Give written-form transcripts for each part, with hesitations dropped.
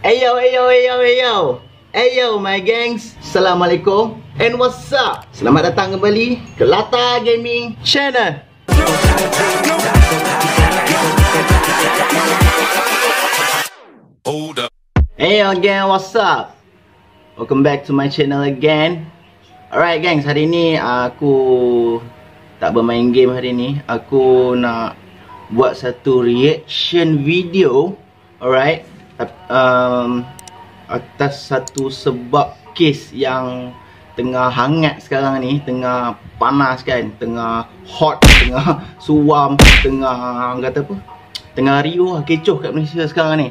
Ayo my gangs, Assalamualaikum and what's up? Selamat datang kembali ke Lata Gaming Channel. Ayo gang, what's up? Welcome back to my channel again. Alright gangs, hari ni aku tak bermain game hari ni. Aku nak buat satu reaction video. Alright, atas satu sebab kes yang tengah hangat sekarang ni, tengah panas kan, tengah hot, tengah suam, tengah kata apa, tengah riuh, kecoh kat Malaysia sekarang ni.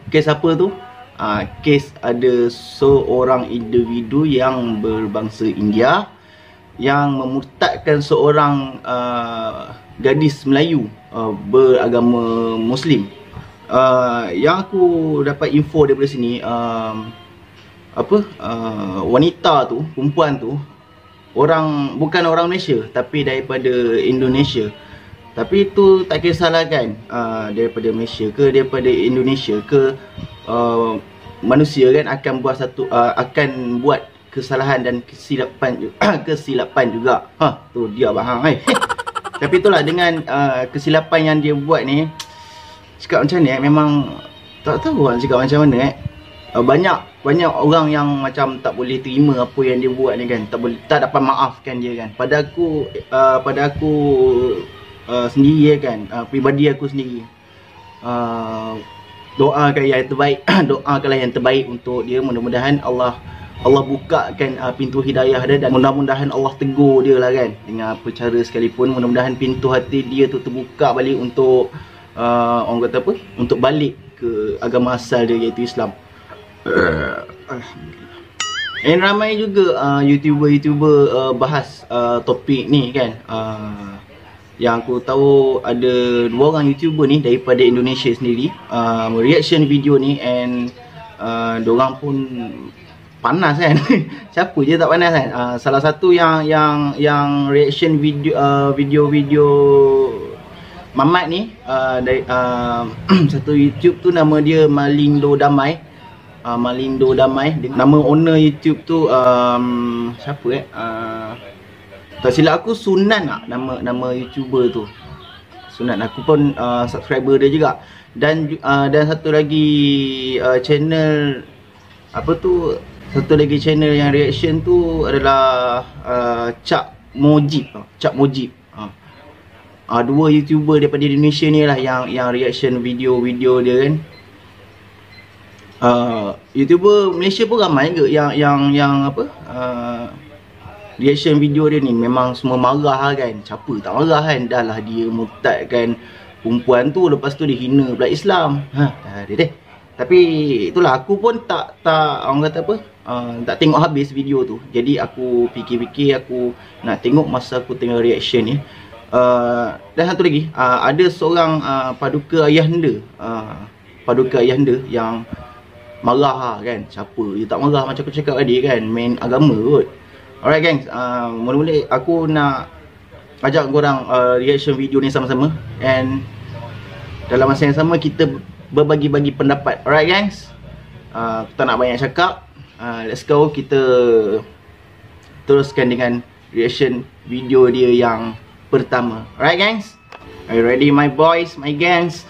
Kes apa tu? Kes ada seorang individu yang berbangsa India yang memurtadkan seorang gadis Melayu beragama Muslim. Yang aku dapat info daripada sini, wanita tu, perempuan tu, bukan orang Malaysia tapi daripada Indonesia. Tapi tu tak kisahlah kan, daripada Malaysia ke daripada Indonesia ke, manusia kan akan buat kesalahan dan kesilapan juga. Tu dia bahang. Tapi itulah, dengan kesilapan yang dia buat ni, cakap macam ni memang tak tahu nak cakap macam mana. Banyak orang yang macam tak boleh terima apa yang dia buat ni kan, tak dapat maafkan dia kan. Pada aku sendiri kan, pribadi aku sendiri, doakan yang terbaik, doakanlah yang terbaik untuk dia. Mudah-mudahan Allah bukakan pintu hidayah dia, dan mudah-mudahan Allah tegur dia lah kan, dengan apa cara sekalipun. Mudah-mudahan pintu hati dia tu terbuka balik untuk orang kata apa, untuk balik ke agama asal dia, iaitu Islam. And ramai juga YouTuber bahas topik ni kan. Yang aku tahu ada 2 orang YouTuber ni daripada Indonesia sendiri reaction video ni, and diorang pun panas kan. Siapa je tak panas kan. Salah satu yang reaction video Mamat ni, satu YouTube tu nama dia Malindo Damai. Malindo Damai. Nama owner YouTube tu siapa tak silap aku, Sunan lah nama YouTuber tu. Sunan, aku pun subscriber dia juga. Dan satu lagi channel satu lagi channel yang reaction tu adalah Cak Mojib. Dua YouTuber daripada Indonesia ni lah yang reaction video dia kan. YouTuber Malaysia pun ramai ke yang reaction video dia ni memang semua marah kan. Siapa tak marah kan, dah lah dia murtadkan perempuan tu, lepas tu dia hina pula Islam. Tapi itulah, aku pun tak orang kata apa, tak tengok habis video tu. Jadi aku fikir aku nak tengok masa aku tengok reaction ni. Dan satu lagi, ada seorang paduka ayahanda yang marah kan. Siapa dia tak marah, macam aku cakap tadi kan, main agama kot. Alright gangs, mula-mula aku nak ajak korang reaction video ni sama-sama, and dalam masa yang sama kita berbagi-bagi pendapat. Alright gangs, tak nak banyak cakap, let's go, kita teruskan dengan reaction video dia yang pertama. Alright gangs, are you ready my boys, my gangs?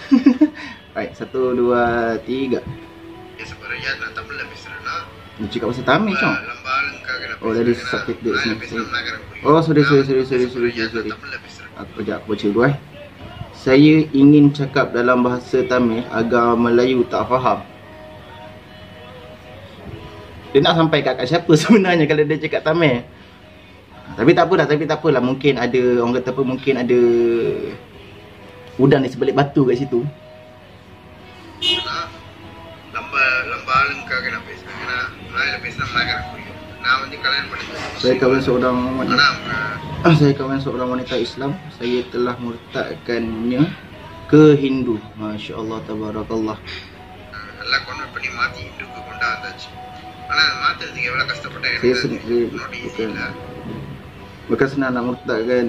Alright, 1, 2, 3. Ni cakap pasal Tamil macam. Oh, dari subtitle sini. Oh, sorry. Aku baca dulu Saya ingin cakap dalam bahasa Tamil agar Melayu tak faham. Dia nak sampai kat siapa sebenarnya kalau dia cakap Tamil? Tapi tak apalah, mungkin ada orang kata apa, mungkin ada udang di sebalik batu kat situ. Saya kawan seorang wanita Islam. Saya telah murtadkannya ke Hindu. Masya Allah, tabarakallah. Saya sendiri bukan senang nak murtadkan.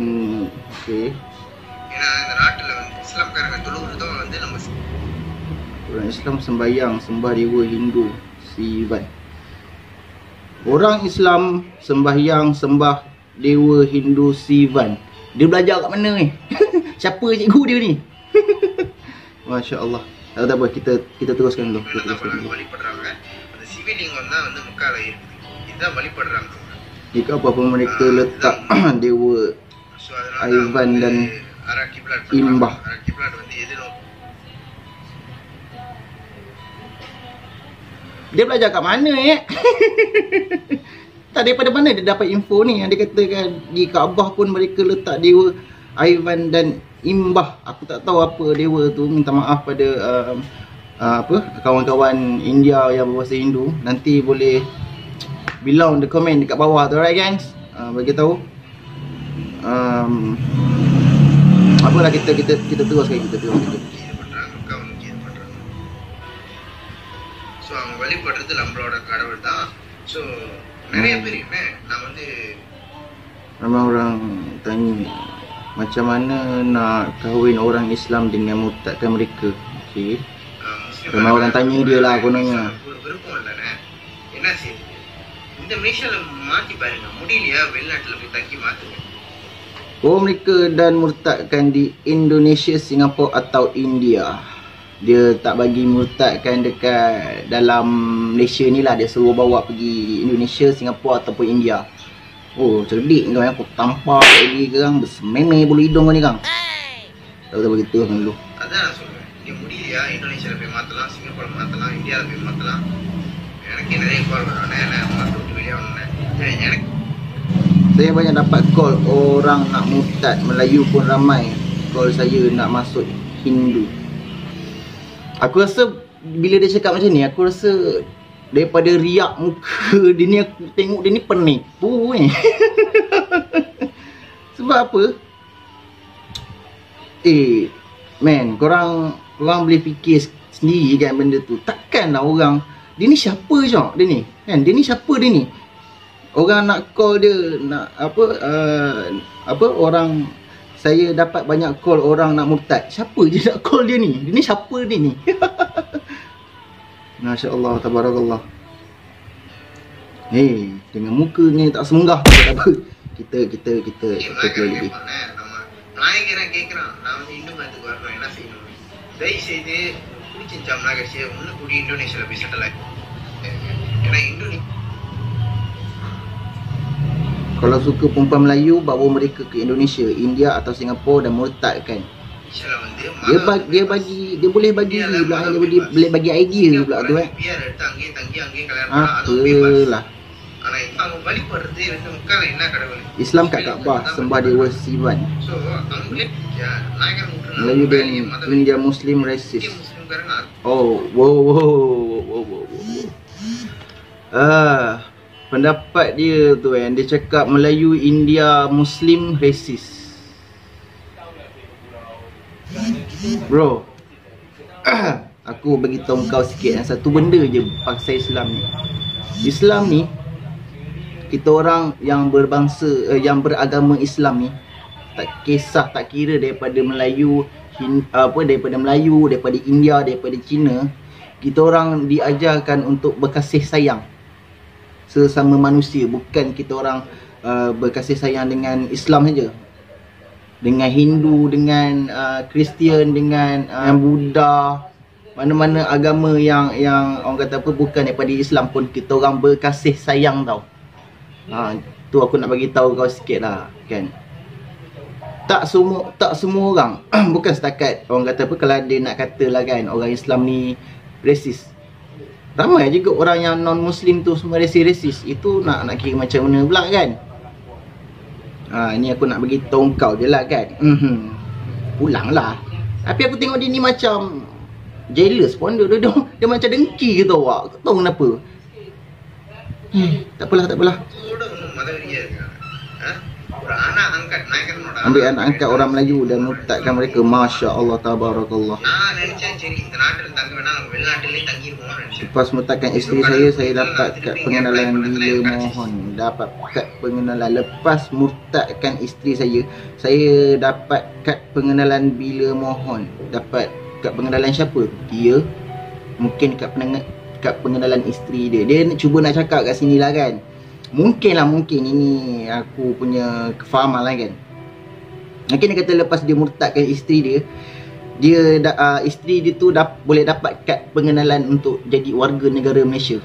Okay. Orang Islam sembahyang sembah dewa Hindu Sivan. Orang Islam sembahyang sembah dewa Hindu Sivan. Dia belajar kat mana ni? Siapa cikgu dia ni? Masya Allah. Tak apa, kita teruskan dulu. Kita teruskan dulu. Jika apa-apa mereka letak dewa Ivan dan Imbah. Dia belajar kat mana Tak, daripada mana dia dapat info ni yang dia katakan di Kaabah pun mereka letak dewa Ivan dan Imbah. Aku tak tahu apa dewa tu. Minta maaf pada kawan-kawan India yang berbahasa Hindu. Nanti boleh bilang the comment dekat bawah tu, alright guys. Bagi tahu. Apalah kita teruskan kita. So அவங்க வழிபடுறது நம்மளோட கடவுள் தான். So நிறைய பேர் என்ன நான் வந்து ramai orang tanya macam mana nak kahwin orang Islam dengan murtadkan mereka. Okey. Ramai orang tanya dia lah kononnya. ஒரு விருப்பம் இல்லைண்ணே, என்ன செய்யுது? இந்த மலேசியால மாத்தி பாருங்க, முடியலையா வெளிநாட்டுல போய் தங்கி மாத்துங்க. Oh, mereka dan murtadkan di Indonesia, Singapura atau India. Dia tak bagi murtadkan dekat dalam Malaysia ni lah. Dia suruh bawa pergi Indonesia, Singapura ataupun India. Oh, cerdik kau yang aku tampak lagi kang bersememe bulu hidung kau ni kang. Tak tahu begitu kan dulu. அதான் நான் சொல்றேன், இங்க முடியலையா இந்தோனேஷியால போய் மாத்தலாம், சிங்கப்பூர்ல மாத்தலாம், இந்தியால போய் மாத்தலாம். எனக்கு நிறைய கால் வரும், நான் மாத்த விட்டு வெளியாகணும். எனக்கு Saya banyak dapat call orang nak murtad. Melayu pun ramai call saya nak masuk Hindu. Aku rasa bila dia cakap macam ni, aku rasa daripada riak muka dia ni, aku tengok dia ni penipu Sebab apa? Man, korang boleh fikir sendiri kan benda tu. Takkanlah orang, dia ni siapa je dia ni? Kan? Dia ni siapa dia ni? Orang nak call dia, nak orang, saya dapat banyak call orang nak murtad. Siapa je nak call dia ni? Dia ni siapa dia ni? Masya Allah, tabarakallah. Dengan muka ni tak semenggah tak apa. Kita lagi. நாயகரன் கேட்குறான், நான் வந்து இந்து மதத்துக்கு வரணும், என்ன செய்யணும்? தயவு செய்து பிடிச்ச ஜாமனாகரிச்சு ஒன்று கூடி இந்தோனேஷியாவில் போய் செட்டில் ஆகும். ஏன்னா Kalau suka perempuan Melayu, bawa mereka ke Indonesia, India atau Singapura dan murtadkan. Dia boleh bagi pula, dia boleh bagi idea pula tu Apalah. Islam kat Kaabah sembah dewa Sivan. Melayu dan India Muslim racist. Oh, wow. Pendapat dia tu kan, dia cakap Melayu India Muslim racist. Bro, aku bagi tahu kau sikit satu benda je pasal Islam ni. Islam ni, kita orang yang berbangsa, yang beragama Islam ni, tak kisah, tak kira daripada Melayu, daripada Melayu, daripada India, daripada Cina, kita orang diajarkan untuk berkasih sayang sesama manusia. Bukan kita orang berkasih sayang dengan Islam saja, dengan Hindu, dengan Kristian, dengan Buddha, mana-mana agama yang orang kata apa, bukan daripada Islam pun kita orang berkasih sayang tau. Tu aku nak bagi tahu kau sikit lah kan. Tak semua orang bukan setakat orang kata apa, kalau dia nak katalah kan orang Islam ni racist, ramai juga orang yang non Muslim tu semua racist. Itu nak kira macam mana pula kan. Ni aku nak bagi tahu kau je lah kan. Pulang lah. Tapi aku tengok dia ni macam jealous pun. Dia macam dengki ke tau awak. Kau tahu kenapa? Tak apalah. Ambil anak angkat orang Melayu dan murtadkan mereka. Masya Allah, tabarakallah. Lepas murtadkan isteri saya dapat kad pengenalan bila mohon. Dapat kad pengenalan. Lepas murtadkan isteri saya dapat kad pengenalan bila mohon. Dapat kad pengenalan siapa? Dia Mungkin kat pengenalan isteri dia. Dia cuba nak cakap kat sini lah kan. Mungkin ini aku punya kefahaman lah kan. Mungkin dia kata lepas dia murtadkan isteri dia, isteri dia tu boleh dapat kad pengenalan untuk jadi warga negara Malaysia.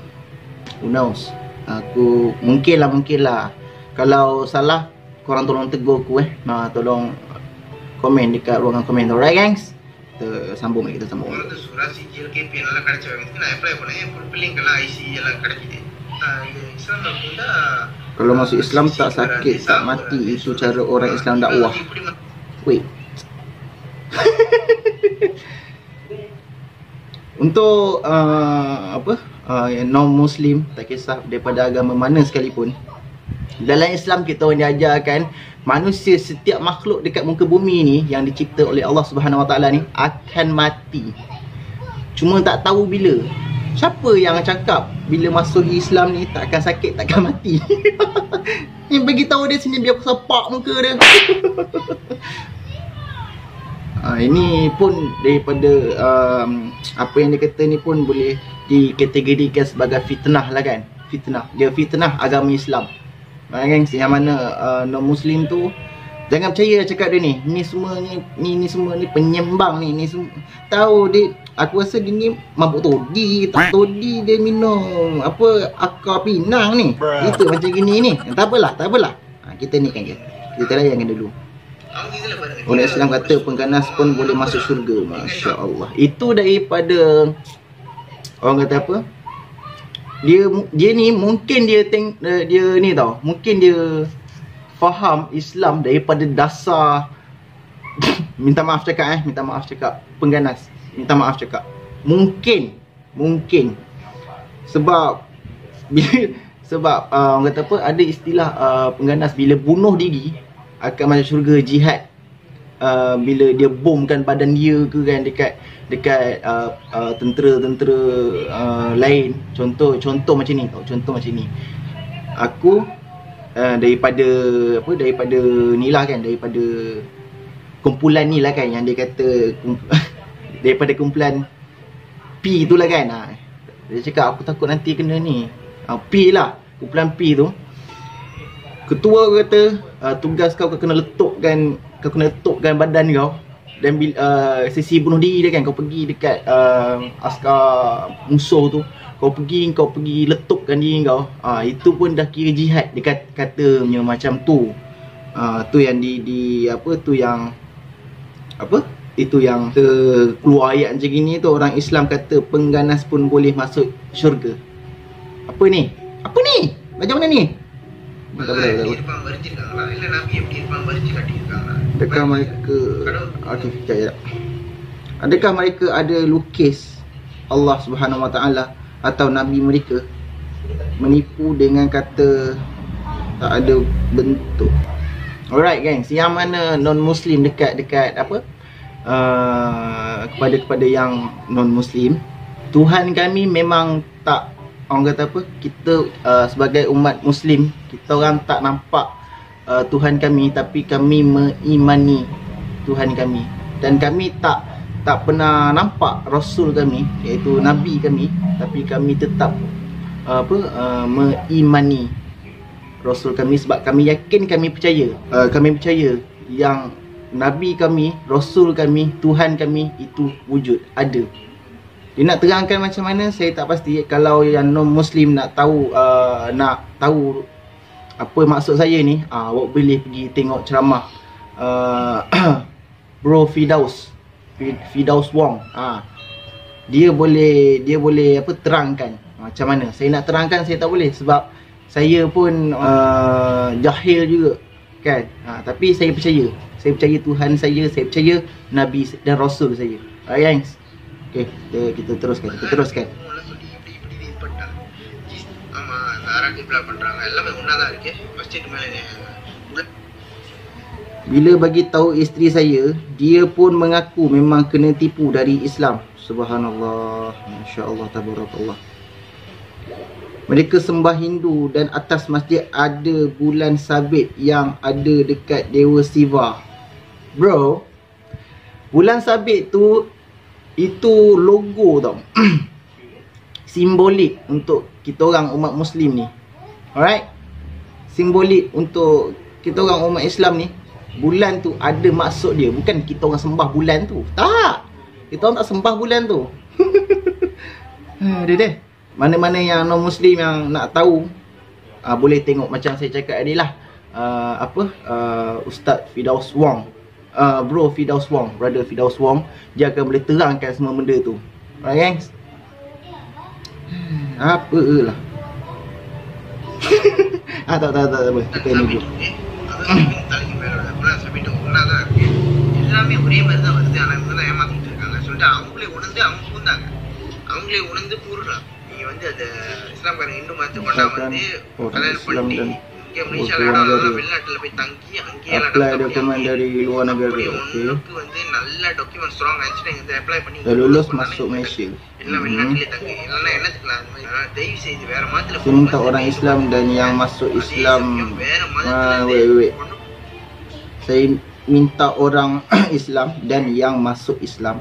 Who knows? Aku mungkin lah. Kalau salah, korang tolong tegur aku tolong komen dekat ruangan komen. Alright gangs, kita sambung. உங்களுக்கு சுராசி ஜிஎல்கேபி எல்லாம் கிடைச்ச வேகத்துக்கு நான் அப்ளை பண்ணேன். பிள்ளைங்கெல்லாம் ஐசி எல்லாம் கிடைக்குது. இஸ்லாம்ல கூட kalau masuk Islam tak sakit, tak mati. Itu cara orang Islam dakwah. Wait. Untuk non-Muslim, tak kisah daripada agama mana sekalipun, dalam Islam kita orang diajarkan manusia, setiap makhluk dekat muka bumi ni yang dicipta oleh Allah Subhanahu Wa Taala ni akan mati. Cuma tak tahu bila. Siapa yang cakap bila masuk Islam ni tak akan sakit, tak akan mati? Ni bagi tahu dia sini biar aku sepak muka dia. Ini pun daripada apa yang dia kata ni pun boleh dikategorikan sebagai fitnah lah kan. Dia fitnah agama Islam. Gengs, yang mana non-Muslim tu jangan percaya cakap dia ni. Ni semua ni penyembang ni. Ni semua tahu dia. Aku rasa dia ni mabuk todi. Tak todi dia minum akar pinang ni. Itu macam gini ni. Tak apalah. Kita ni kan kita layankan dulu. Orang Islam kata pengganas pun boleh masuk syurga. Masya Allah. Itu daripada orang kata apa, dia ni mungkin dia ni tau, mungkin dia faham Islam daripada dasar. minta maaf cakap pengganas. Minta maaf cakap mungkin sebab orang kata apa, ada istilah pengganas bila bunuh diri akan masuk syurga, jihad. Bila dia bomkan badan dia ke kan dekat tentera lain. Contoh macam ni tau. Contoh macam ni. Aku daripada ni lah kan, daripada kumpulan ni lah kan, yang dia kata daripada kumpulan P tu lah kan. Dia cakap aku takut nanti kena ni. P lah, kumpulan P tu. Ketua kata tugas kau kena letukkan badan kau. Dan sesi bunuh diri dia kan, kau pergi dekat askar musuh tu, kau pergi letukkan diri kau. Itu pun dah kira jihad. Dia katanya macam tu. Tu yang itu yang keluar ayat macam gini tu. Orang Islam kata pengganas pun boleh masuk syurga. Apa ni? Macam mana ni? Adakah mereka adakah mereka ada lukis Allah Subhanahu Wa Taala atau Nabi mereka? Menipu dengan kata tak ada bentuk. Alright gangs, yang mana non-Muslim dekat apa, kepada yang non-Muslim, Tuhan kami memang tak, orang kata apa, kita sebagai umat Muslim, kita orang tak nampak Tuhan kami, tapi kami mengimani Tuhan kami. Dan kami tak pernah nampak Rasul kami, iaitu Nabi kami, tapi kami tetap mengimani Rasul kami. Sebab kami yakin, kami percaya yang Nabi kami, Rasul kami, Tuhan kami itu wujud, ada. Dia nak terangkan macam mana saya tak pasti. Kalau yang non-Muslim nak tahu apa maksud saya ni, awak boleh pergi tengok ceramah Bro Firdaus Wong. Dia boleh terangkan macam mana. Saya nak terangkan saya tak boleh, sebab saya pun jahil juga kan. Tapi saya percaya Tuhan saya percaya Nabi dan Rasul saya. Alright guys. Okay, kita teruskan. Bila bagi tahu isteri saya, dia pun mengaku memang kena tipu dari Islam. Subhanallah, masya-Allah, tabarakallah. Mereka sembah Hindu dan atas masjid ada bulan sabit yang ada dekat Dewa Siva. Bro, bulan sabit tu itu logo tau. simbolik untuk kita orang umat Muslim ni. Alright? Simbolik untuk kita orang umat Islam ni, bulan tu ada maksud dia. Bukan kita orang sembah bulan tu. Tak. Kita orang tak sembah bulan tu. Dia. Mana-mana yang non-Muslim yang nak tahu, boleh tengok macam saya cakap tadi lah. Ustaz Firdaus Wong. Bro Firdaus Wong, brother Firdaus Wong, dia akan boleh terangkan semua benda tu. Alright guys? Apa lah. Tak apa. Kita ni dulu. எல்லாமே ஒரே மாதிரி தான் வருது. ஆனா இவங்க தான் ஏமாத்திட்டு இருக்காங்க சொல்லிட்டு அவங்களே உணர்ந்து அவங்க பூந்தாங்க. அவங்களே உணர்ந்து கூறுறாங்க. நீங்க வந்து அந்த இஸ்லாம்காரங்க இந்து மதத்தை கொண்டா வந்து கல்யாணம் பண்ணி இங்கே மலேசியால வெளிநாட்டுல போய் தங்கி அங்கேயே dokumen dari luar negara. உங்களுக்கு வந்து நல்ல டாக்குமெண்ட் ஸ்ட்ராங் ஆயிடுச்சுன்னா இங்க அப்ளை பண்ணி lulus masuk Malaysia. எல்லாம் வெளிநாட்டிலே தங்கி இல்லைன்னா என்னத்துக்கலாம் அந்த மாதிரி தயவு செய்து வேற மதத்துல saya minta orang Islam dan yang masuk Islam வேற மதத்துல saya minta orang Islam dan yang masuk Islam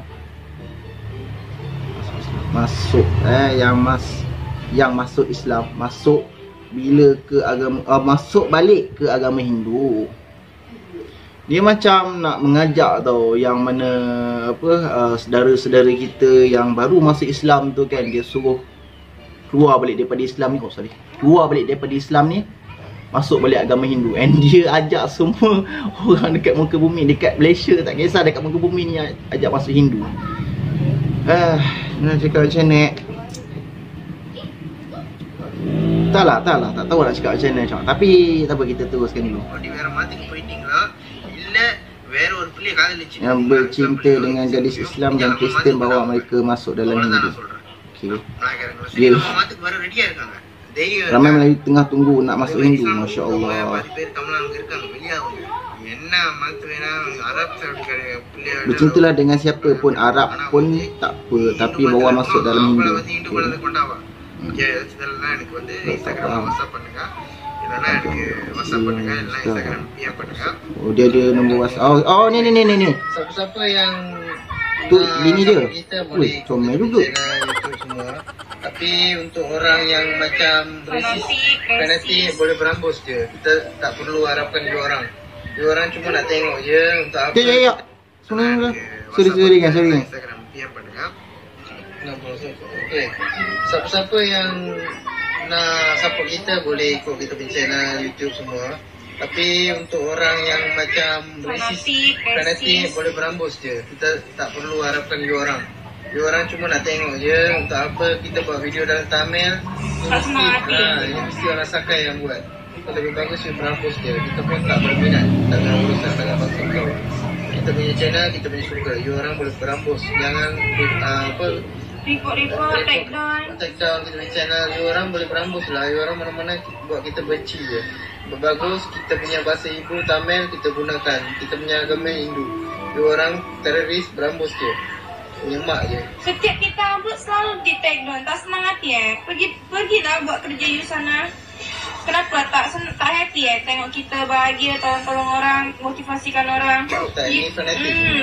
yang masuk Islam masuk bila ke agama masuk balik ke agama Hindu. Dia macam nak mengajak tau, yang mana saudara-saudara kita yang baru masuk Islam tu kan, dia suruh keluar balik daripada Islam ni. Keluar balik daripada Islam ni, masuk balik agama Hindu. And dia ajak semua orang dekat muka bumi, dekat Malaysia tak kisah, dekat muka bumi ni ajak masuk Hindu. Nak cakap macam ni, tak tahu nak cakap macam mana. Tapi tak apa, kita teruskan dulu. Yang bercinta dengan gadis Islam dan Kristen bawa mereka masuk dalam Hindu. Okay. Dia ramai Melayu tengah tunggu nak masuk Hindu. Masya Allah. Bercintalah dengan siapa pun, Arab pun tak apa, tapi bawa masuk dalam Hindu. Okay. எனக்கு வந்து Instagram WhatsApp பண்ணுங்க, இல்லைன்னா எனக்கு வாட்ஸ்அப் பண்ணுங்க, இல்லைன்னா Instagram PM பண்ணுங்க. Oh, dia ada nombor WhatsApp. Oh, ni. Siapa-siapa yang tu lini dia. Boleh comel juga. Semua. Tapi untuk orang yang macam fanatik boleh berambus je. Kita tak perlu harapkan dia orang. Dia orang cuma nak tengok je untuk apa. Ya. Sorry kan. Instagram PM பண்ணுங்க. Okay. Siapa-siapa yang nak support kita boleh ikut kita punya channel YouTube semua. Tapi untuk orang yang macam fanatik boleh berambus je. Kita tak perlu harapkan dia orang. Dia orang cuma nak tengok je untuk apa kita buat video dalam Tamil. Ini mesti orang Sakai yang buat. Lebih bagus dia berambus je. Kita pun tak berminat dengan urusan dengan bangsa kau. Kita punya channel, kita punya suka. Dia orang boleh berambus. Jangan report, take down kita punya channel. Dia orang boleh berambus lah. Dia orang mana-mana buat kita benci je. Bagus, kita punya bahasa ibu Tamil kita gunakan. Kita punya agama Hindu. Dia orang teroris, berambus je. Menyemak je. Setiap kita upload selalu di take down. Tak senang hati Pergilah buat kerja you sana. Kenapa tak happy tengok kita bahagia, tolong orang, motivasikan orang. Tak, ini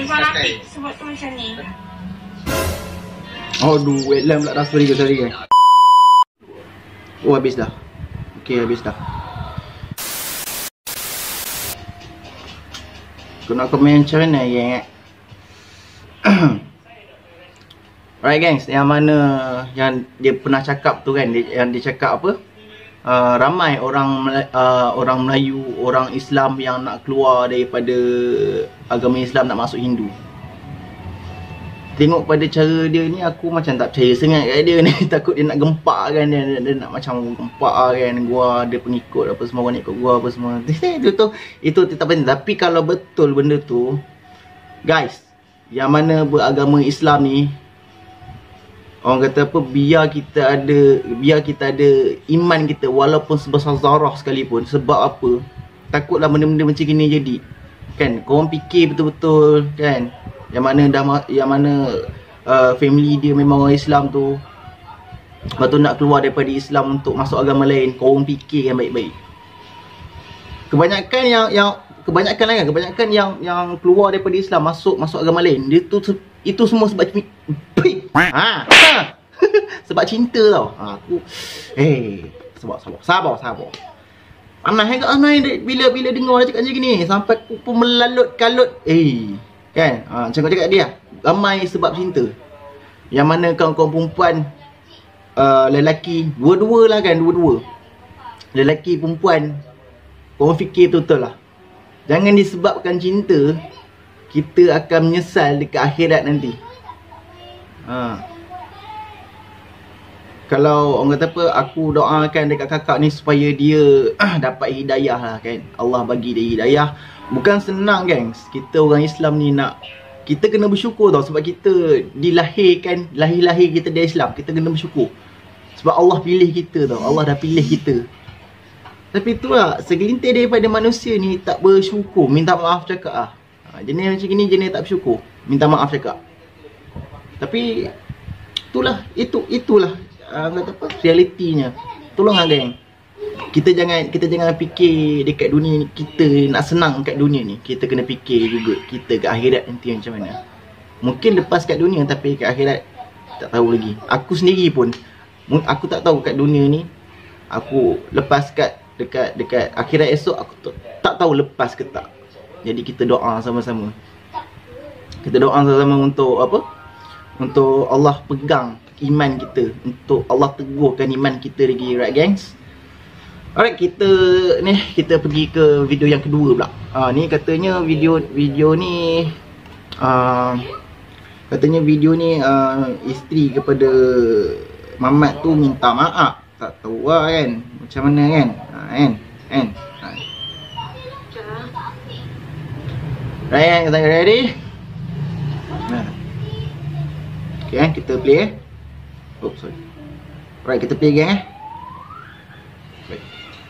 fanatik sebab tu macam ni. Aduh, wetland pula transfer dia tadi kan. Oh, habis dah. Okay, habis dah. Kau nak komen macam mana ya? Alright guys, yang mana yang dia pernah cakap tu kan, yang dia cakap apa? Ramai orang Melayu, orang Islam yang nak keluar daripada agama Islam nak masuk Hindu. Tengok pada cara dia ni, aku macam tak percaya sangat kat dia ni. Takut dia nak gempak kan, dia nak macam gempak kan. Gua ada pengikut apa semua, orang ikut gua apa semua. Itu tak penting. Tapi kalau betul benda tu, guys, yang mana beragama Islam ni, orang kata apa, biar kita ada iman kita walaupun sebesar zarah sekalipun. Sebab apa? Takutlah benda-benda macam gini jadi. Kan, korang fikir betul-betul kan. Yang mana family dia memang orang Islam tu, lepas tu nak keluar daripada Islam untuk masuk agama lain. Korang fikir yang baik-baik. Kebanyakan yang keluar daripada Islam masuk agama lain, dia tu itu semua sebab sebab cinta tau. Aku sabar. Panas kan Anai bila dengar dia cakap macam gini, sampai aku pun melalut kalut. Kan? Macam kau cakap dia, ramai sebab cinta. Yang mana kawan-kawan perempuan, lelaki, dua-dua lah kan, lelaki perempuan, korang fikir betul lah. Jangan disebabkan cinta, kita akan menyesal dekat akhirat nanti. Kalau orang kata apa, aku doakan dekat kakak ni supaya dia dapat hidayah lah kan. Allah bagi dia hidayah. Bukan senang gengs. Kita orang Islam ni kita kena bersyukur tau. Sebab kita dilahirkan, lahir kita dari Islam. Kita kena bersyukur. Sebab Allah pilih kita tau. Allah dah pilih kita. Tapi itulah, segelintir daripada manusia ni tak bersyukur. Minta maaf cakap lah. Jenis macam ni, jenis tak bersyukur. Minta maaf cakap. Tapi itulah kata apa, realitinya. Tolonglah geng. Kita jangan fikir dekat dunia ni kita nak senang kat dunia ni. Kita kena fikir juga kita kat akhirat nanti macam mana. Mungkin lepas kat dunia, tapi kat akhirat tak tahu lagi. Aku sendiri pun aku tak tahu kat dunia ni. Aku lepas dekat akhirat esok, aku tak tahu lepas ke tak. Jadi kita doa sama-sama. Kita doa sama-sama untuk apa? Untuk Allah pegang iman kita, untuk Allah teguhkan iman kita lagi, right gengs? Alright, kita pergi ke video yang kedua pula. Ni katanya video ni isteri kepada Mamat tu minta maaf. Tak tahu lah kan macam mana kan. Kan. Right, kita ready? Okay, kita play sorry. Alright, kita play again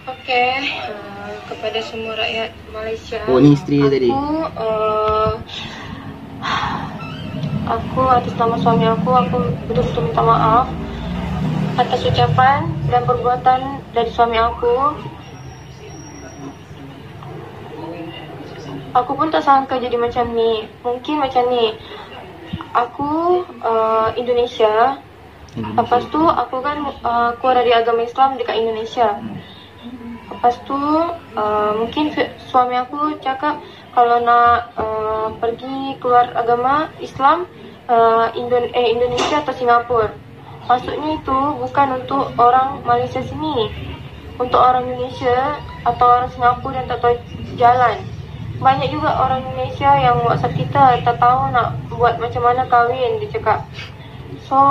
Okay, kepada semua rakyat Malaysia. Ni isteri dia tadi. Aku atas nama suami aku betul-betul minta maaf atas ucapan dan perbuatan dari suami aku. Aku pun tak sangka jadi macam ni. Mungkin macam ni. Aku Indonesia. Lepas tu aku kan keluar dari agama Islam dekat Indonesia. Lepas tu mungkin suami aku cakap kalau nak pergi keluar agama Islam, Indonesia atau Singapura. Maksudnya itu bukan untuk orang Malaysia sini, untuk orang Indonesia atau orang Singapura yang tak tahu jalan. Banyak juga orang Indonesia yang WhatsApp kita tak tahu nak buat macam mana kahwin, dia cakap. So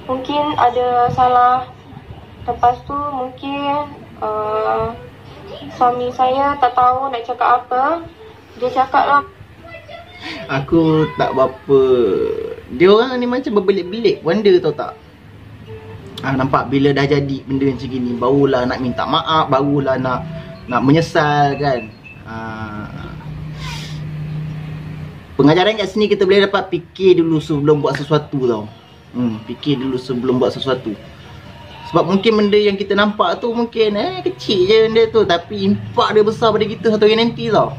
mungkin ada salah. Lepas tu mungkin suami saya tak tahu nak cakap apa. Dia cakap lah, aku tak berapa. Dia orang ni macam berbelit-belit, wonder tau tak. Nampak bila dah jadi benda macam gini, barulah nak minta maaf, barulah nak menyesal kan. Pengajaran kat sini kita boleh dapat fikir dulu sebelum buat sesuatu tau. Fikir dulu sebelum buat sesuatu. Sebab mungkin benda yang kita nampak tu mungkin kecil je benda tu, tapi impak dia besar pada kita satu hari nanti tau.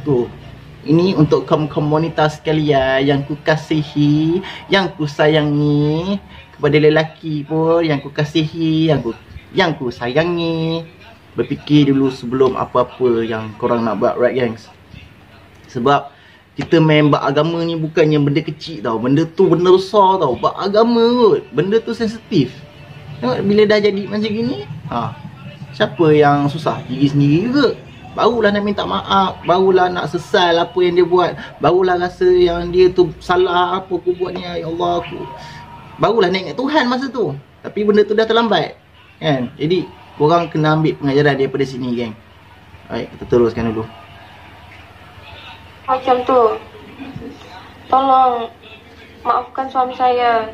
Tu. Ini untuk komunitas sekalian yang ku kasihi, yang ku sayangi, kepada lelaki pun yang ku kasihi, yang ku sayangi. Berfikir dulu sebelum apa-apa yang korang nak buat, right gengs? Sebab kita main bab agama ni bukannya benda kecil tau. Benda tu benda besar tau. Bab agama kot, benda tu sensitif. Tengok bila dah jadi macam gini, siapa yang susah? Diri sendiri juga. Barulah nak minta maaf, barulah nak sesal apa yang dia buat, barulah rasa yang dia tu salah, apa aku buat ni, ya Allah aku. Barulah nak ingat Tuhan masa tu. Tapi benda tu dah terlambat kan. Jadi korang kena ambil pengajaran daripada sini geng. Baik, kita teruskan dulu. macam tu. Tolong maafkan suami saya.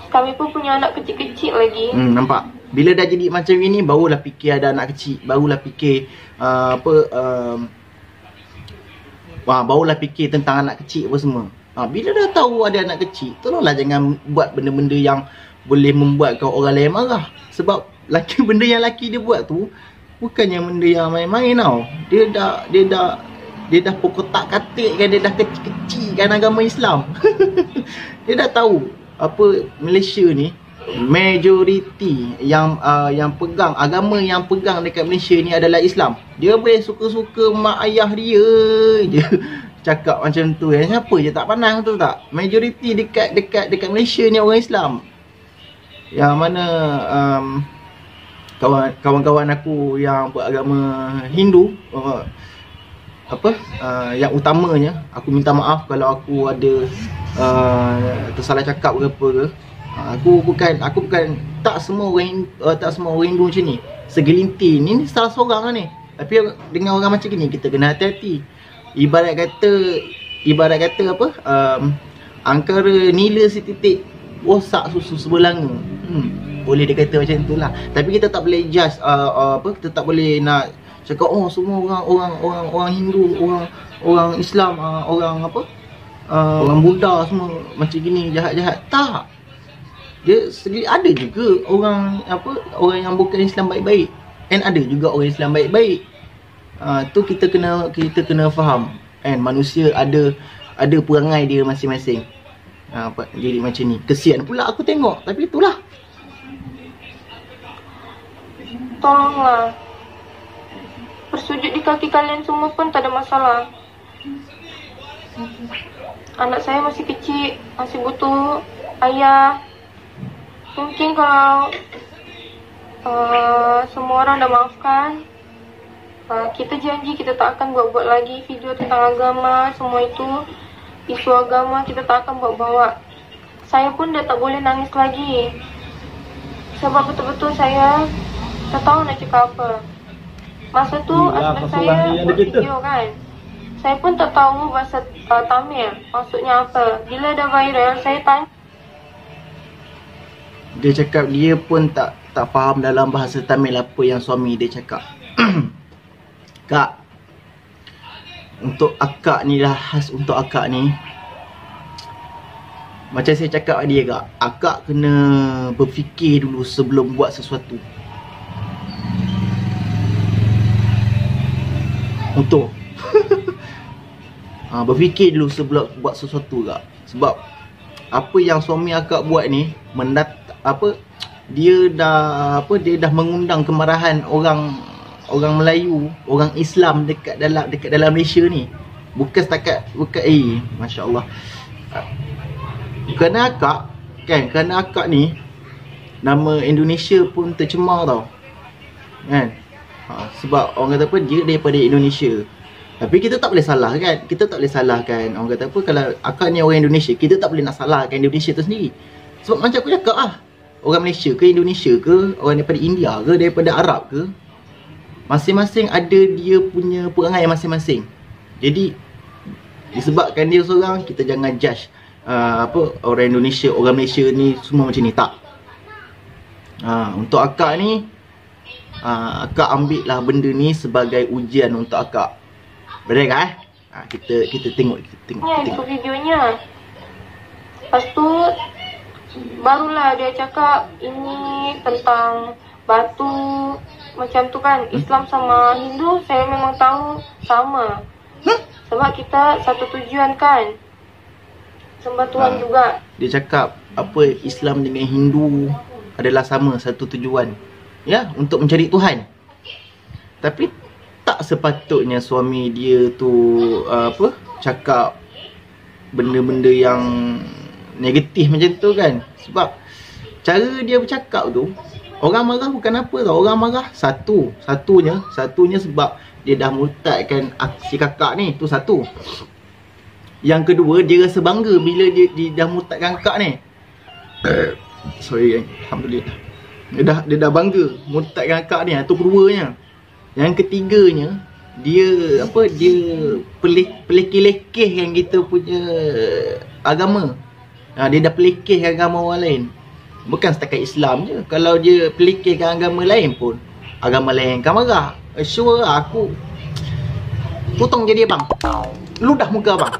Kami pun punya anak kecil-kecil lagi. Nampak? Bila dah jadi macam ini, barulah fikir ada anak kecil. Barulah fikir barulah fikir tentang anak kecil apa semua. Bila dah tahu ada anak kecil, tolonglah jangan buat benda-benda yang boleh membuatkan orang lain marah. Sebab benda yang laki dia buat tu bukannya benda yang main-main tau. Dia dah pokok tak katik kan, dia dah kecil-kecil kan agama Islam. Dia dah tahu apa Malaysia ni majoriti yang pegang agama yang pegang dekat Malaysia ni adalah Islam. Dia boleh suka-suka mak ayah dia je cakap macam tu kan. Siapa je tak pandang, betul tak? Majoriti dekat Malaysia ni orang Islam. Yang mana kawan-kawan aku yang beragama Hindu, yang utamanya, aku minta maaf kalau aku ada tersalah cakap ke apa ke. Aku bukan tak semua orang Hindu macam ni. Segelintir ni salah seorang lah ni. Tapi dengan orang macam ni kita kena hati-hati. Ibarat kata apa? Angkara nila setitik rosak susu sebelanga. Boleh dikata macam tu lah. Tapi kita tak boleh judge kita tak boleh nak cakap semua orang Hindu, orang Islam, orang Buddha semua macam gini jahat-jahat. Tak. Dia ada juga orang yang bukan Islam baik-baik, and ada juga orang Islam baik-baik. Tu kita kena faham, and manusia ada perangai dia masing-masing. Jadi macam ni. Kesian pula aku tengok, tapi itulah. Tolonglah, bersujud di kaki kalian semua pun tak ada masalah. Anak saya masih kecil, masih butuh ayah. Mungkin kalau semua orang dah maafkan, kita janji kita tak akan buat-buat lagi video tentang agama, semua itu isu agama kita tak akan bawa-bawa. Saya pun dah tak boleh nangis lagi, sebab betul-betul saya tak tahu nak cakap apa. Masa tu husband saya buat video kan, saya pun tak tahu bahasa Tamil maksudnya apa. Bila dah viral, saya tanya. Dia cakap dia pun tak faham dalam bahasa Tamil apa yang suami dia cakap. Kak, untuk akak ni lah, khas untuk akak ni, macam saya cakap dia kak, akak kena berfikir dulu sebelum buat sesuatu. Untuk berfikir dulu sebelum buat sesuatu kak. Sebab apa yang suami akak buat ni dia dah mengundang kemarahan orang Melayu, orang Islam dekat dalam Malaysia ni. Bukan masya-Allah. Kerana akak ni nama Indonesia pun tercemar tau. Kan? Sebab orang kata apa, dia daripada Indonesia. Tapi kita tak boleh salahkan. Orang kata apa, kalau akak ni orang Indonesia, kita tak boleh nak salahkan Indonesia tu sendiri. Sebab macam aku cakap orang Malaysia ke Indonesia ke, orang daripada India ke, daripada Arab ke, masing-masing ada dia punya perangai masing-masing. Jadi disebabkan dia seorang, kita jangan judge orang Indonesia, orang Malaysia ni semua macam ni. Tak. Untuk akak ni, akak ambil lah benda ni sebagai ujian untuk akak. Betul kan? Kita tengok. Itu videonya. Lepas tu barulah dia cakap ini tentang batu macam tu kan. Islam sama Hindu saya memang tahu sama. Sebab kita satu tujuan kan, sembah Tuhan juga. Dia cakap apa, Islam dengan Hindu adalah sama, satu tujuan, ya, untuk mencari Tuhan. Tapi tak sepatutnya suami dia tu cakap benda-benda yang negatif macam tu kan. Sebab cara dia bercakap tu, orang marah bukan apa tau. Orang marah satunya sebab dia dah murtadkan si kakak ni. Tu satu. Yang kedua, dia rasa bangga bila dia dah murtadkan kakak ni. Sorry, alhamdulillah. Dia dah bangga murtadkan kakak ni. Itu keduanya. Yang ketiganya, dia pelekeh-lekehkan kita punya agama. Dia dah pelekehkan agama orang lain. Bukan setakat Islam je. Kalau dia pelekehkan agama lain pun, agama lain akan marah. Sure lah, aku potong jadi abang, ludah muka abang.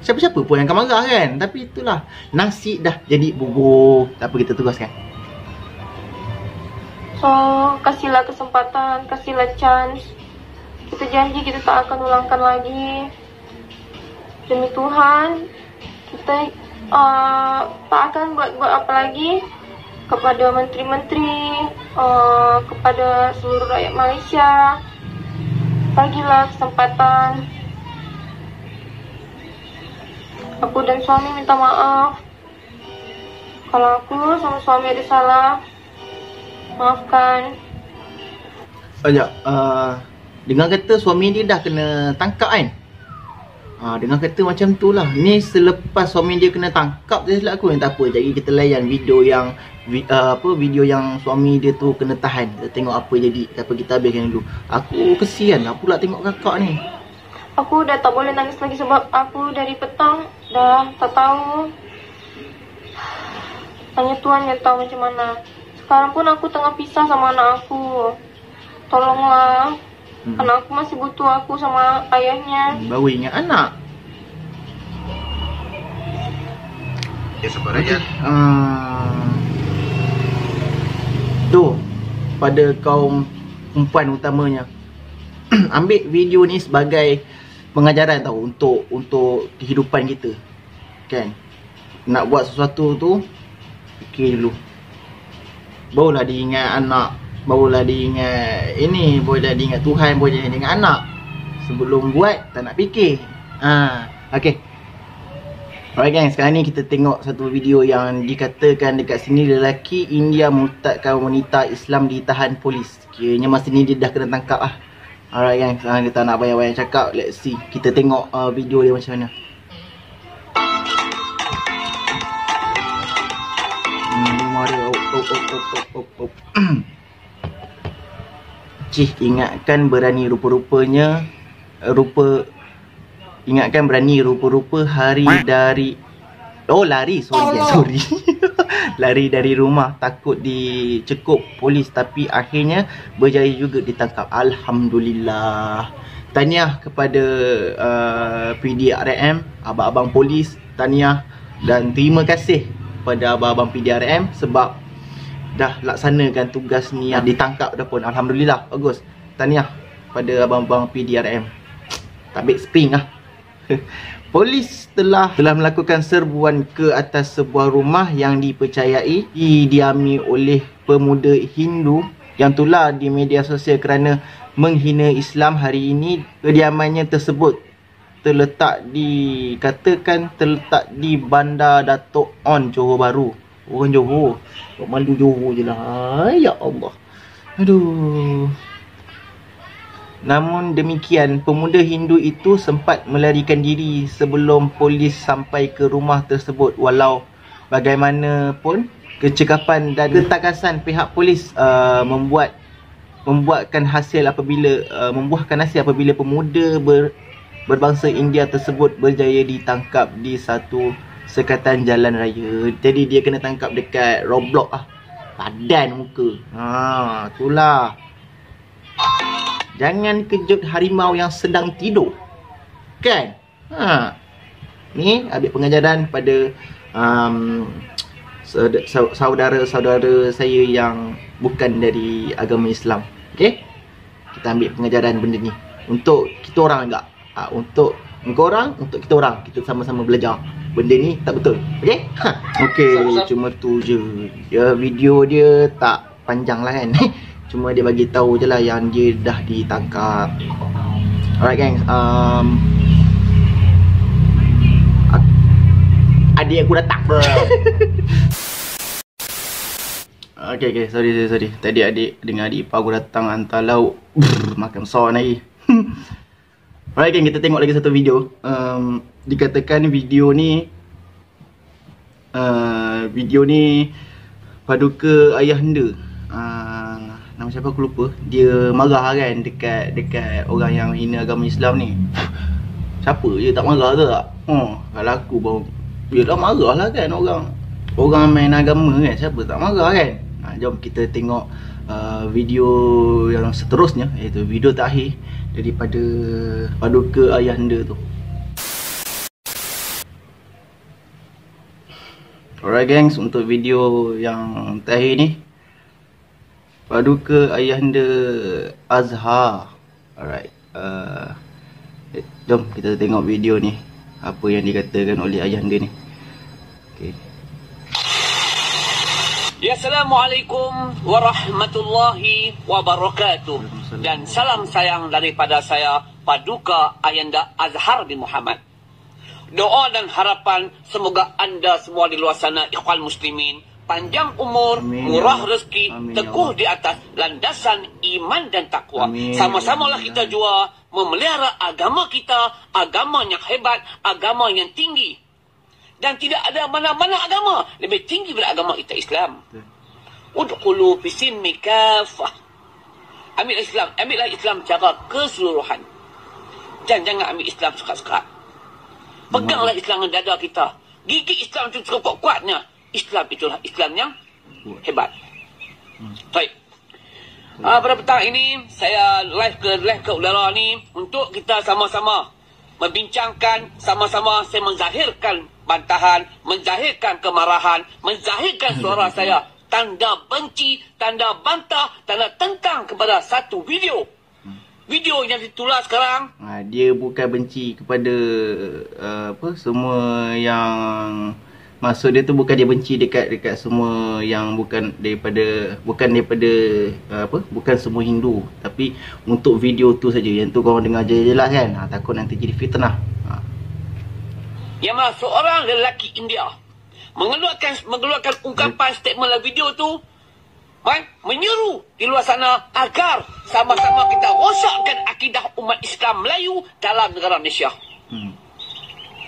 Siapa-siapa pun yang akan marah kan. Tapi itulah, nasi dah jadi bubur. Tak apa, kita teruskan. So, kasihlah kesempatan, kasihlah chance. Kita janji kita tak akan ulangkan lagi. Demi Tuhan, kita tak akan buat apa lagi kepada menteri-menteri, kepada seluruh rakyat Malaysia. Bagilah kesempatan. Aku dan suami minta maaf kalau aku sama suami ada salah. Maafkan. Sekejap, dengar kata suami dia dah kena tangkap kan? Dengar kata macam tu lah. Ni selepas suami dia kena tangkap je silap aku. Tak apa, jadi kita layan video yang video yang suami dia tu kena tahan. Kita tengok apa jadi. Apa kita habiskan dulu. Aku kesian lah pula tengok kakak ni. Aku dah tak boleh nangis lagi sebab aku dari petang dah tak tahu. Hanya Tuhan yang tahu macam mana. Sekarang pun aku tengah pisah sama anak aku. Tolonglah. Anak aku masih butuh aku sama ayahnya. Baru ingat anak. Ya, sabar aja. Tu pada kaum perempuan utamanya. Ambil video ni sebagai pengajaran tau untuk kehidupan kita. Kan? Nak buat sesuatu tu fikir dulu. Barulah diingat anak, barulah diingat ini, barulah diingat Tuhan, barulah diingat anak. Sebelum buat tak nak fikir. Okay. Alright gang, sekarang ni kita tengok satu video yang dikatakan dekat sini lelaki India murtadkan wanita Islam ditahan polis. Kiranya masa ni dia dah kena tangkap lah. Alright gang, sekarang kita nak banyak-banyak cakap. Let's see, kita tengok video dia macam mana. Ingatkan berani rupa-rupanya ingatkan berani rupa-rupa hari dari lari lari dari rumah takut dicekup polis tapi akhirnya berjaya juga ditangkap. Alhamdulillah. Tahniah kepada PDRM, abang-abang polis, tahniah dan terima kasih kepada abang-abang PDRM sebab dah laksanakan tugas ni yang ditangkap dah pun. Alhamdulillah, bagus. Tahniah pada abang-abang PDRM. Tabik spring lah. Polis telah melakukan serbuan ke atas sebuah rumah yang dipercayai didiami oleh pemuda Hindu yang tular di media sosial kerana menghina Islam. Hari ini kediamannya tersebut dikatakan terletak di Bandar Dato' On, Johor Bahru. Orang Johor, malu Johor je lah. Ya Allah. Aduh. Namun demikian, pemuda Hindu itu sempat melarikan diri sebelum polis sampai ke rumah tersebut. Walau bagaimanapun, kecekapan dan ketakasan pihak polis membuahkan hasil apabila pemuda berbangsa India tersebut berjaya ditangkap di satu sekatan jalan raya. Jadi dia kena tangkap dekat roadblock lah. Padan muka. Itulah. Jangan kejut harimau yang sedang tidur. Kan? Ni ambil pengajaran pada saudara-saudara saya yang bukan dari agama Islam. Okay? Kita ambil pengajaran benda ni. Untuk kita orang juga. Untuk korang, untuk kita orang. Kita sama-sama belajar. Benda ni tak betul. Okay? Okay, cuma tu je. Video dia tak panjang lah kan. Cuma dia bagi tahu je lah yang dia dah ditangkap. Alright gang, adik aku datang. Okay, sorry. Tadi adik dengan adik ipar aku datang hantar lauk. Makan besar lagi. Alright gang, kita tengok lagi satu video. Dikatakan video ni paduka ayahanda. Nama siapa aku lupa. Dia marah kan dekat orang yang hina agama Islam ni. Siapa je tak marah ke tak? Kalau aku baru dia dah marah lah kan orang main agama kan. Siapa tak marah kan? Jom kita tengok video yang seterusnya, iaitu video terakhir daripada paduka ayahanda tu. Alright gengs, untuk video yang terakhir ni, paduka ayahanda Azhar. Alright, jom kita tengok video ni, apa yang dikatakan oleh ayahanda ni. Okey. Ya, Assalamualaikum warahmatullahi wabarakatuh. Dan salam sayang daripada saya, Paduka Ayanda Azhar bin Muhammad. Doa dan harapan semoga anda semua di luar sana, ikhwan muslimin, panjang umur, Amin. murah rezeki, Amin. teguh di atas landasan iman dan takwa. Amin. Sama-samalah kita jua memelihara agama kita, agama yang hebat, agama yang tinggi. Dan tidak ada mana-mana agama lebih tinggi daripada agama kita, Islam. Udkhulu fisilmi kafah. Ambillah Islam secara keseluruhan. Jangan ambil Islam sekat-sekat. Peganglah Islam dengan dada kita. Gigi Islam itu cukup kuatnya. Islam itulah Islam yang hebat. Baik. Pada petang ini saya live ke udara ni untuk kita sama-sama membincangkan, sama-sama saya menzahirkan bantahan, menzahirkan kemarahan, menzahirkan suara saya, tanda benci, tanda bantah, tanda tentang kepada satu video. Video yang ditulis sekarang, Dia bukan benci kepada semua yang, maksud dia tu bukan dia benci dekat semua yang bukan daripada bukan semua Hindu, tapi untuk video tu saja. Yang tu korang dengar jelas kan, takut nanti jadi fitnah. yang mana seorang lelaki India mengeluarkan ungkapan statement dalam video tu, menyeru di luar sana agar sama-sama kita rosakkan akidah umat Islam Melayu dalam negara Malaysia.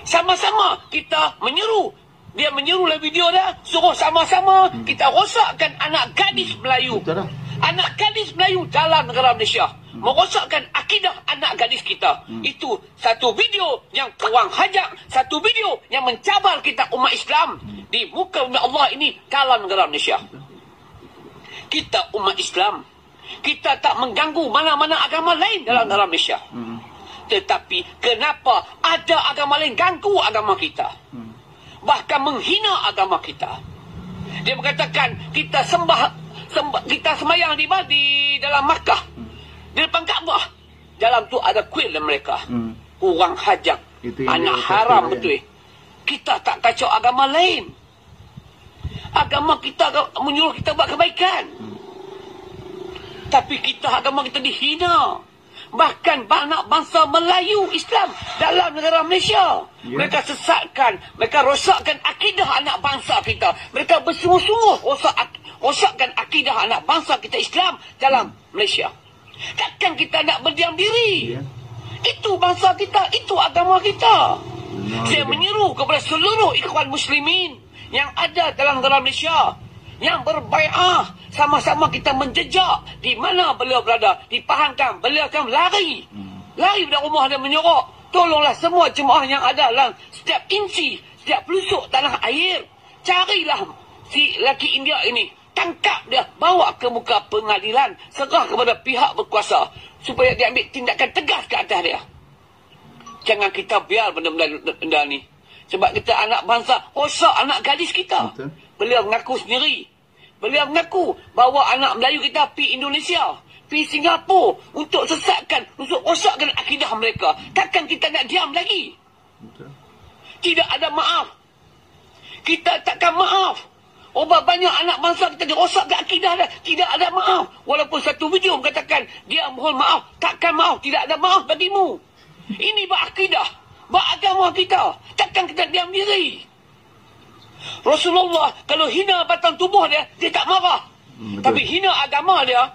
Sama-sama kita menyeru. Dia menyeru dalam video dia, suruh sama-sama kita rosakkan anak gadis Melayu. Betul dah. Anak gadis Melayu dalam negara Malaysia. Merosakkan akidah anak gadis kita. Itu satu video yang kurang hajak, satu video yang mencabar kita umat Islam di muka bumi Allah ini dalam negara Malaysia. Kita umat Islam, kita tak mengganggu mana-mana agama lain dalam negara Malaysia. Tetapi kenapa ada agama lain ganggu agama kita? Bahkan menghina agama kita. Dia mengatakan kita kita sembahyang di dalam Makkah, di depan Kaabah. Dalam tu ada kuil mereka. Kurang hajak. Anak haram betul. Kita tak kacau agama lain. Agama kita menyuruh kita buat kebaikan. Tapi agama kita dihina. Bahkan anak bangsa Melayu Islam dalam negara Malaysia. Mereka sesatkan, mereka rosakkan akidah anak bangsa kita. Mereka bersungguh-sungguh rosakkan akidah anak bangsa kita Islam dalam Malaysia. Takkan kita nak berdiam diri? Itu bangsa kita, itu agama kita. Saya menyeru kepada seluruh ikhwan muslimin yang ada dalam negara Malaysia, yang berbai'ah, sama-sama kita menjejak di mana beliau berada. Di Pahang kan, beliau akan lari dari rumah dan menyorok. Tolonglah semua jemaah yang ada dalam setiap inci, setiap pelusuk tanah air. Carilah si lelaki India ini. Tangkap dia, bawa ke muka pengadilan, serah kepada pihak berkuasa supaya dia ambil tindakan tegas ke atas dia. Jangan kita biar benda-benda ni. Sebab kita anak bangsa, rosak anak gadis kita. Betul. Beliau mengaku sendiri. Beliau mengaku bahawa anak Melayu kita pergi Indonesia, pergi Singapura untuk sesatkan, untuk rosakkan akidah mereka. Takkan kita nak diam lagi? Betul. Tidak ada maaf. Kita takkan maaf. Banyak anak bangsa kita dirosakkan akidah dia. Tidak ada maaf. Walaupun satu video mengatakan dia mohon maaf, takkan maaf. Tidak ada maaf bagimu. Ini berakidah, beragama kita. Takkan kita diam diri. Rasulullah kalau hina batang tubuh dia tak marah. Tapi hina agama dia,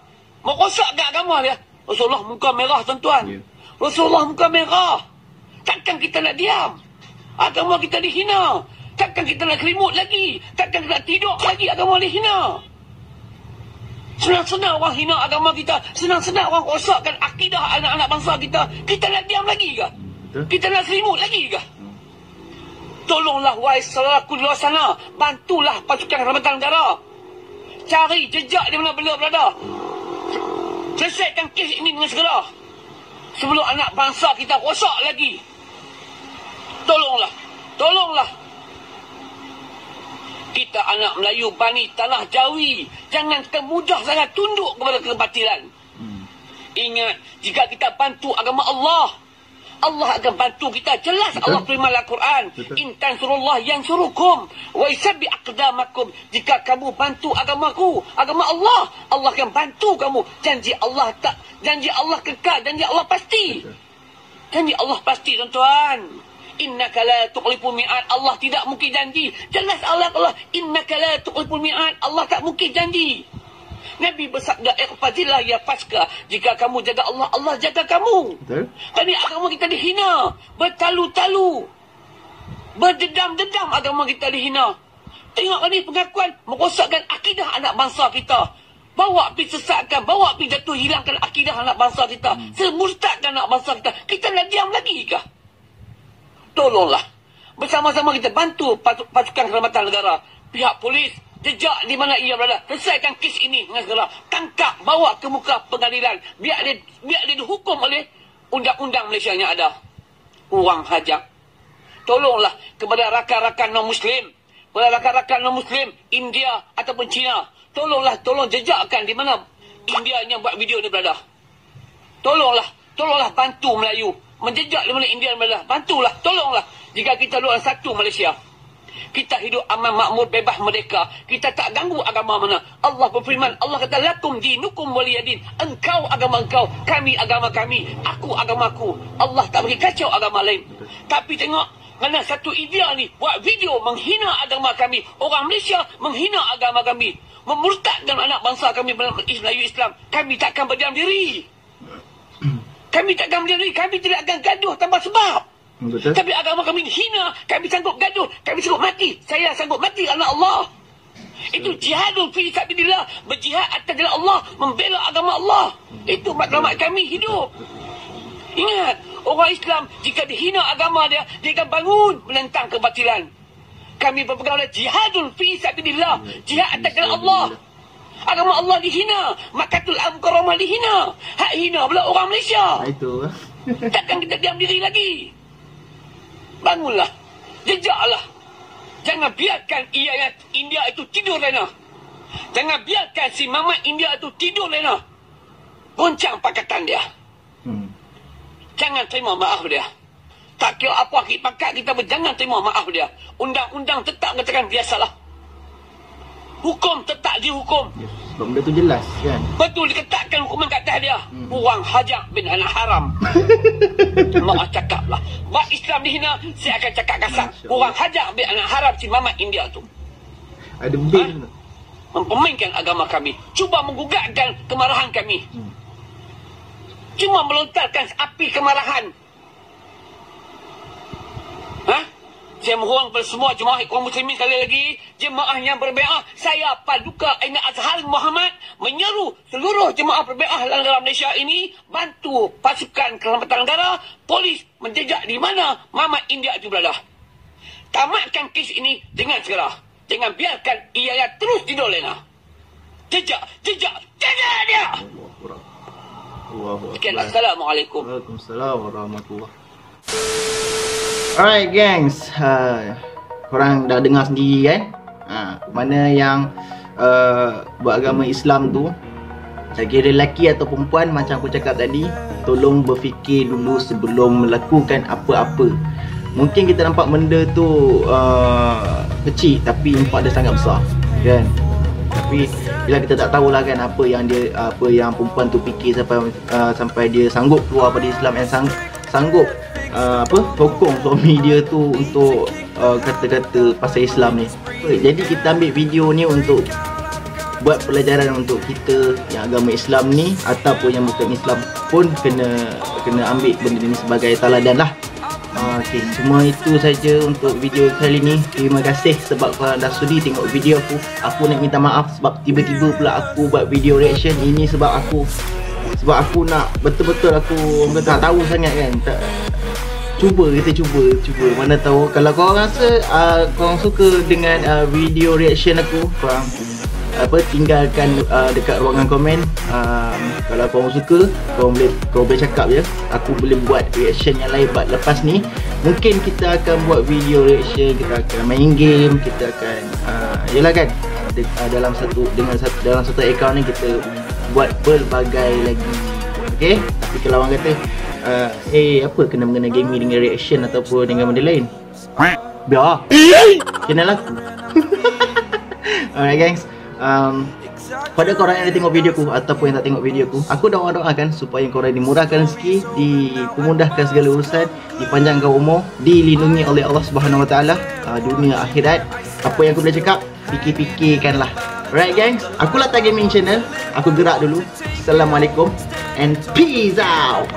merosakkan agama dia, Rasulullah muka merah tuan-tuan. Rasulullah muka merah. Takkan kita nak diam? Agama kita dihina. Takkan kita nak kelimut lagi? Takkan kita nak tidur lagi? Agama dihina. Senang-senang orang hina agama kita. Senang-senang orang rosakkan akidah anak-anak bangsa kita. Kita nak diam lagi ke? Kita nak selimut lagi ke? Tolonglah wahai saudaraku di luar sana. Bantulah pasukan Rahmatan Negara. Cari jejak di mana beliau berada. Selesaikan kes ini dengan segera. Sebelum anak bangsa kita rosak lagi. Tolonglah. Tolonglah. Kita anak Melayu Bani Tanah Jawi. Jangan kita mudah sangat tunduk kepada kebatilan. Ingat, jika kita bantu agama Allah, Allah akan bantu kita. Jelas Allah firman Al-Quran, in tansurullah yansurukum wa yusabbi aqdamakum. Jika kamu bantu agamaku, agama Allah, Allah akan bantu kamu. Janji Allah kekal, janji Allah pasti. Janji Allah pasti, tuan-tuan. Innaka la tuqliful mi'ad. Allah tidak mungkin janji. Jelas Allah innaka la tuqliful mi'ad. Allah tak mungkin janji. Nabi bersabda, iqfazillah ya faska. Jika kamu jaga Allah, Allah jaga kamu. Betul. Tadi agama kita dihina, bertalu-talu, berdedam-dedam agama kita dihina. Tengok ni pengakuan merosakkan akidah anak bangsa kita. Bawa pergi sesatkan, bawa pergi jatuh hilangkan akidah anak bangsa kita. Semurtadkan anak bangsa kita. Kita nak diam lagi kah? Tolonglah. Bersama-sama kita bantu pasukan keselamatan negara. Pihak polis, jejak di mana ia berada. Selesaikan kes ini dengan segera. Tangkap, bawa ke muka pengadilan. Biar dia dihukum oleh undang-undang Malaysia yang ada. Kurang hajat. Tolonglah kepada rakan-rakan non-Muslim. Kepada rakan-rakan non-Muslim, India ataupun China. Tolong jejakkan di mana India yang buat video ni berada. Tolonglah bantu Melayu. Menjejak di mana India berada. Bantulah, tolonglah. Jika kita luar satu Malaysia. Kita hidup aman, makmur, bebas, merdeka. Kita tak ganggu agama mana. Allah berfirman, Allah kata, lakum dinukum waliyadin. Engkau agama engkau, kami agama kami, aku agamaku. Allah tak bagi kacau agama lain. Tapi tengok, kerana satu India ni buat video menghina agama kami. Orang Malaysia menghina agama kami. Memurtadkan anak bangsa kami Melayu Islam. Kami takkan berdiam diri. Kami takkan berdiam diri. Kami tidak akan gaduh tanpa sebab. Betul. Tapi agama kami hina, kami sanggup gaduh, kami sanggup mati. Saya sanggup mati kerana Allah. Itu jihadun fi sabilillah, berjihad atas jalan Allah, membela agama Allah. Itu matlamat kami hidup. Ingat, orang Islam jika dihina agama dia akan bangun menentang kebatilan. Kami berpegang oleh jihadun fi sabilillah, jihad atas jalan Allah. Agama Allah dihina, Makkatul Mukarramah dihina. Hak hina pula orang Malaysia. Itu. Takkan kita diam diri lagi. Bangunlah, jejaklah. Jangan biarkan India itu tidur lena. Jangan biarkan si Mamat India itu tidur lena. Goncang pakatan dia. Jangan terima maaf dia. Tak kira apa pakat kita jangan terima maaf dia. Undang-undang tetap katakan biasalah. Hukum tetap dihukum. Sebab benda tu jelas kan. Betul, diketatkan hukuman kat atas dia. Kurang hajat bin anak haram. Mak cakap lah. Bak Islam dihina, saya akan cakap kasar. Kurang hajat bin anak haram si Mamat India tu. Ada bil. Mempermainkan agama kami. Cuba menggugatkan kemarahan kami. Cuma melontarkan api kemarahan. Saya mohon kepada semua jemaah kaum muslimin sekali lagi, jemaah yang berbai'ah, saya Paduka Aina Azhar Muhammad menyeru seluruh jemaah berbai'ah dalam negara Malaysia ini bantu pasukan keselamatan negara, polis menjejak di mana Mamat India itu berada. Tamatkan kes ini dengan segera. Jangan biarkan ia terus tidur lena. Jejak dia. Sekian, Assalamualaikum. Waalaikumsalam warahmatullahi. Alright gengs, korang dah dengar sendiri kan, mana yang beragama Islam tu, saya kira lelaki atau perempuan macam aku cakap tadi, tolong berfikir dulu sebelum melakukan apa-apa. Mungkin kita nampak benda tu kecil tapi impak dia sangat besar kan. Tapi bila kita tak tahulah kan apa yang perempuan tu fikir sampai dia sanggup keluar pada Islam, yang sanggup sokong suami dia tu untuk kata-kata pasal Islam ni. Jadi kita ambil video ni untuk buat pelajaran untuk kita yang agama Islam ni ataupun yang bukan Islam pun kena ambil benda ni sebagai teladan lah. Okey, semua itu saja untuk video kali ni. Terima kasih sebab korang dah sudi tengok video aku. Aku nak minta maaf sebab tiba-tiba pula aku buat video reaction ini sebab aku nak betul-betul aku tak tahu sangat kan. Kita cuba mana tahu kalau korang rasa korang suka dengan video reaction aku, korang tinggalkan dekat ruangan komen. Kalau korang suka, korang boleh cakap je. Aku boleh buat reaction yang lain. But lepas ni mungkin kita akan buat video reaction, kita akan main game, kita akan yalah kan, dalam satu account ni kita buat berbagai lagi. Okay, tapi kalau orang kata Apa kena mengenai gaming dengan reaction ataupun dengan benda lain? Biar channel aku. Alright gengs, pada korang yang tengok video aku ataupun yang tak tengok video aku doakan supaya korang dimurahkan rezeki, dimudahkan segala urusan, dipanjangkan umur, dilindungi oleh Allah Subhanahu Wa Taala dunia akhirat. Apa yang aku boleh cakap, fikir-fikirkanlah. Alright gengs, aku Latar Gaming Channel. Aku gerak dulu. Assalamualaikum and peace out.